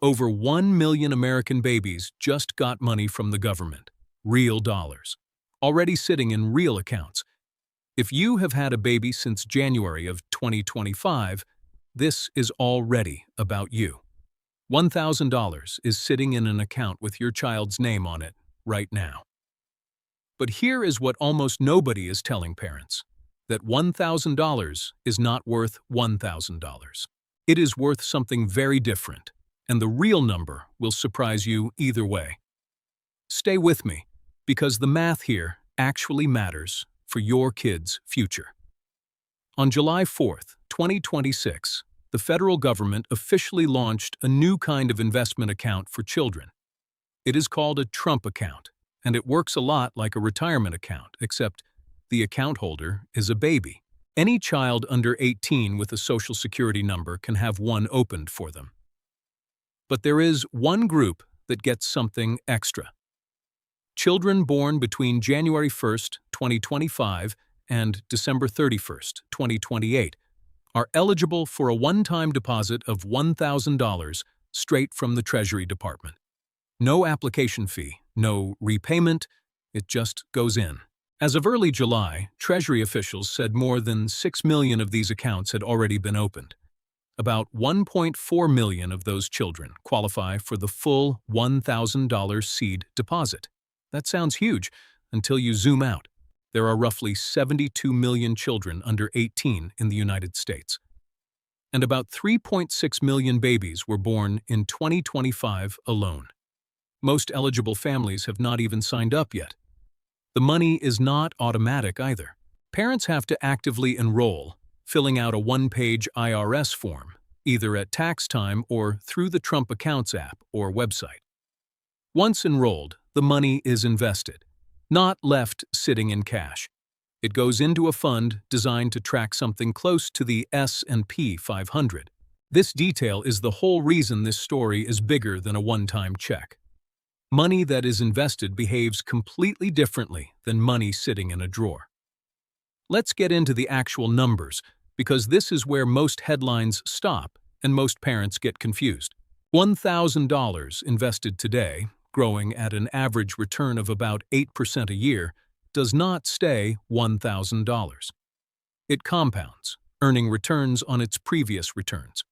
Over 1 million American babies just got money from the government, real dollars, already sitting in real accounts. If you have had a baby since January of 2025, this is already about you. $1,000 is sitting in an account with your child's name on it right now. But here is what almost nobody is telling parents, that $1,000 is not worth $1,000. It is worth something very different, and the real number will surprise you either way. Stay with me, because the math here actually matters for your kid's future. On July 4th, 2026, the federal government officially launched a new kind of investment account for children. It is called a Trump account, and it works a lot like a retirement account, except the account holder is a baby. Any child under 18 with a Social Security number can have one opened for them. But there is one group that gets something extra. Children born between January 1st, 2025 and December 31st, 2028 are eligible for a one-time deposit of $1,000 straight from the Treasury Department. No application fee, no repayment, it just goes in. As of early July, Treasury officials said more than 6 million of these accounts had already been opened. About 1.4 million of those children qualify for the full $1,000 seed deposit. That sounds huge until you zoom out. There are roughly 72 million children under 18 in the United States. And about 3.6 million babies were born in 2025 alone. Most eligible families have not even signed up yet. The money is not automatic either. Parents have to actively enroll, filling out a one-page IRS form, either at tax time or through the Trump Accounts app or website. Once enrolled, the money is invested, not left sitting in cash. It goes into a fund designed to track something close to the S&P 500. This detail is the whole reason this story is bigger than a one-time check. Money that is invested behaves completely differently than money sitting in a drawer. Let's get into the actual numbers, because this is where most headlines stop and most parents get confused. $1,000 invested today, growing at an average return of about 8% a year, does not stay $1,000. It compounds, earning returns on its previous returns.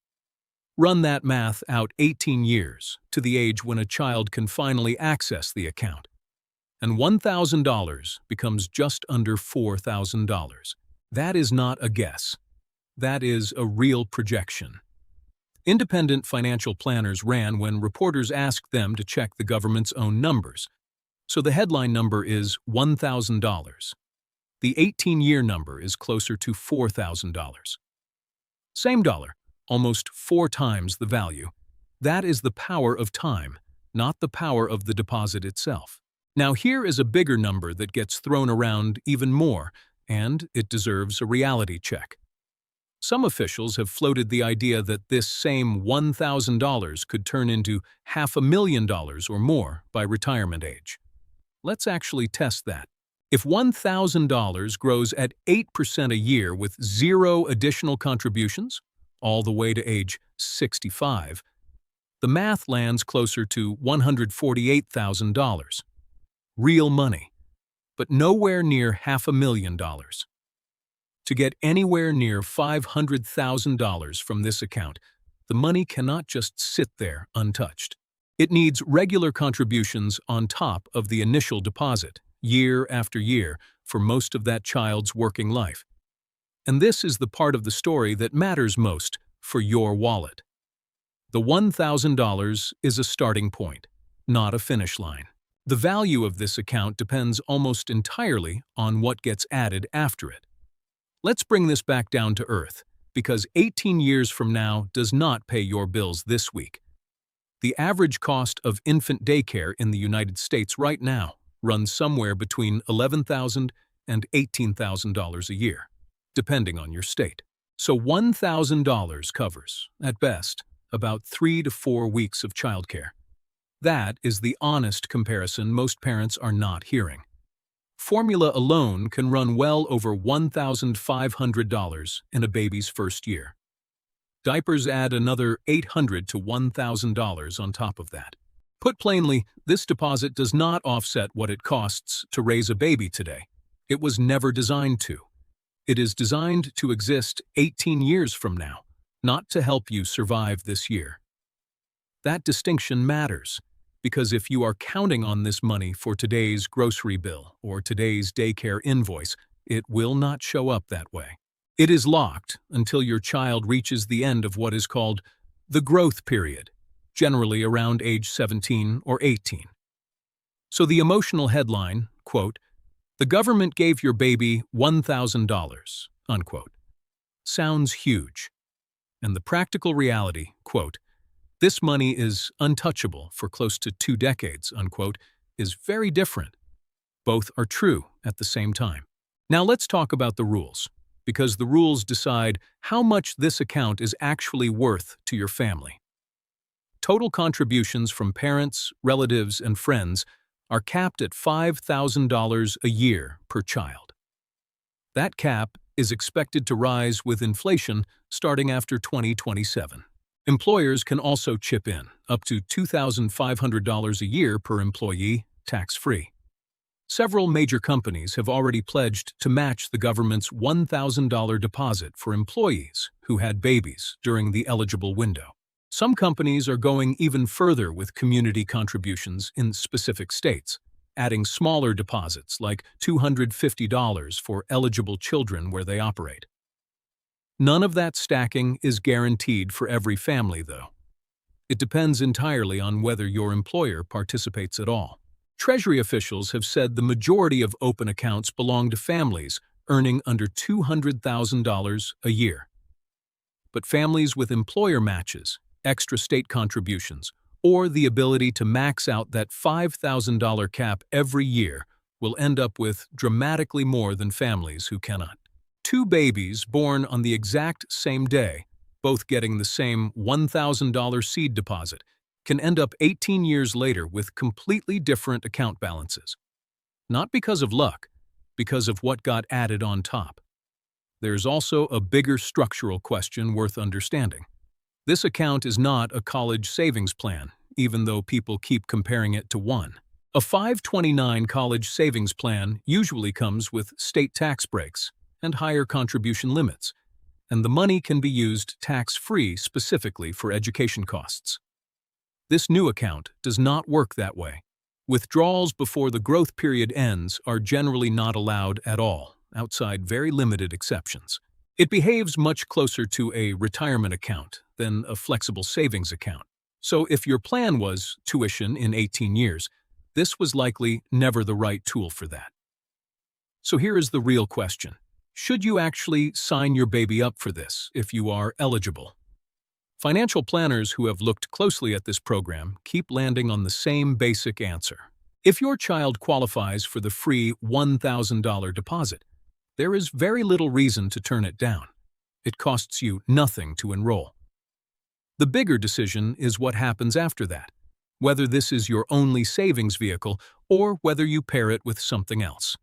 Run that math out 18 years, to the age when a child can finally access the account, and $1,000 becomes just under $4,000. That is not a guess. That is a real projection. Independent financial planners ran when reporters asked them to check the government's own numbers. So the headline number is $1,000. The 18-year number is closer to $4,000. Same dollar, almost 4 times the value. That is the power of time, not the power of the deposit itself. Now here is a bigger number that gets thrown around even more, and it deserves a reality check. Some officials have floated the idea that this same $1,000 could turn into $500,000 or more by retirement age. Let's actually test that. If $1,000 grows at 8% a year with 0 additional contributions, all the way to age 65, the math lands closer to $148,000. Real money, but nowhere near $500,000. To get anywhere near $500,000 from this account, the money cannot just sit there untouched. It needs regular contributions on top of the initial deposit, year after year, for most of that child's working life. And this is the part of the story that matters most for your wallet. The $1,000 is a starting point, not a finish line. The value of this account depends almost entirely on what gets added after it. Let's bring this back down to earth, because 18 years from now does not pay your bills this week. The average cost of infant daycare in the United States right now runs somewhere between $11,000 and $18,000 a year, depending on your state. So $1,000 covers, at best, about 3 to 4 weeks of childcare. That is the honest comparison most parents are not hearing. Formula alone can run well over $1,500 in a baby's first year. Diapers add another $800 to $1,000 on top of that. Put plainly, this deposit does not offset what it costs to raise a baby today. It was never designed to. It is designed to exist 18 years from now, not to help you survive this year. That distinction matters, because if you are counting on this money for today's grocery bill or today's daycare invoice, it will not show up that way. It is locked until your child reaches the end of what is called the growth period, generally around age 17 or 18. So the emotional headline, quote, "The government gave your baby $1,000, unquote, sounds huge. And the practical reality, quote, "This money is untouchable for close to 2 decades, unquote, is very different. Both are true at the same time. Now let's talk about the rules, because the rules decide how much this account is actually worth to your family. Total contributions from parents, relatives, and friends are capped at $5,000 a year per child. That cap is expected to rise with inflation starting after 2027. Employers can also chip in, up to $2,500 a year per employee, tax-free. Several major companies have already pledged to match the government's $1,000 deposit for employees who had babies during the eligible window. Some companies are going even further with community contributions in specific states, adding smaller deposits like $250 for eligible children where they operate. None of that stacking is guaranteed for every family, though. It depends entirely on whether your employer participates at all. Treasury officials have said the majority of open accounts belong to families earning under $200,000 a year. But families with employer matches, extra state contributions, or the ability to max out that $5,000 cap every year will end up with dramatically more than families who cannot. 2 babies born on the exact same day, both getting the same $1,000 seed deposit, can end up 18 years later with completely different account balances. Not because of luck, because of what got added on top. There's also a bigger structural question worth understanding. This account is not a college savings plan, even though people keep comparing it to one. A 529 college savings plan usually comes with state tax breaks and higher contribution limits, and the money can be used tax-free specifically for education costs. This new account does not work that way. Withdrawals before the growth period ends are generally not allowed at all, outside very limited exceptions. It behaves much closer to a retirement account than a flexible savings account. So if your plan was tuition in 18 years, this was likely never the right tool for that. So here is the real question. Should you actually sign your baby up for this if you are eligible? Financial planners who have looked closely at this program keep landing on the same basic answer. If your child qualifies for the free $1,000 deposit, there is very little reason to turn it down. It costs you nothing to enroll. The bigger decision is what happens after that, whether this is your only savings vehicle or whether you pair it with something else.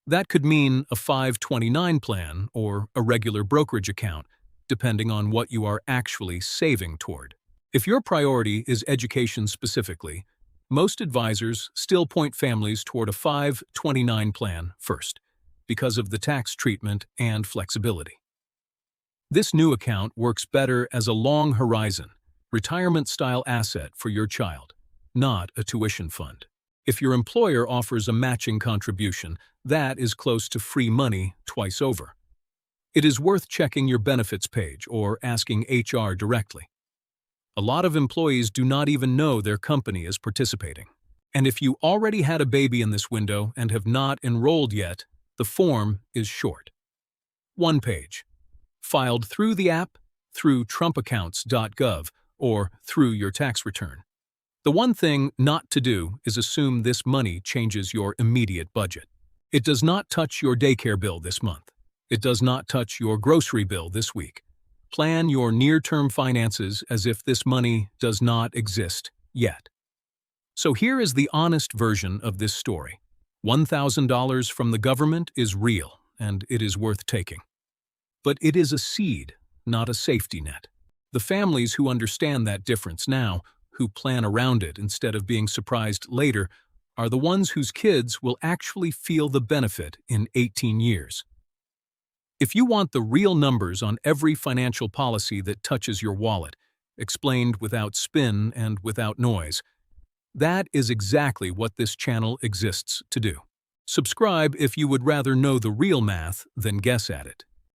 That could mean a 529 plan or a regular brokerage account, depending on what you are actually saving toward. If your priority is education specifically, most advisors still point families toward a 529 plan first, because of the tax treatment and flexibility. This new account works better as a long-horizon, retirement-style asset for your child, not a tuition fund. If your employer offers a matching contribution, that is close to free money twice over. It is worth checking your benefits page or asking HR directly. A lot of employees do not even know their company is participating. And if you already had a baby in this window and have not enrolled yet, the form is short. 1 page. Filed through the app, through trumpaccounts.gov, or through your tax return. The one thing not to do is assume this money changes your immediate budget. It does not touch your daycare bill this month. It does not touch your grocery bill this week. Plan your near-term finances as if this money does not exist yet. So here is the honest version of this story. $1,000 from the government is real, and it is worth taking. But it is a seed, not a safety net. The families who understand that difference now, who plan around it instead of being surprised later, are the ones whose kids will actually feel the benefit in 18 years. If you want the real numbers on every financial policy that touches your wallet, explained without spin and without noise, that is exactly what this channel exists to do. Subscribe if you would rather know the real math than guess at it.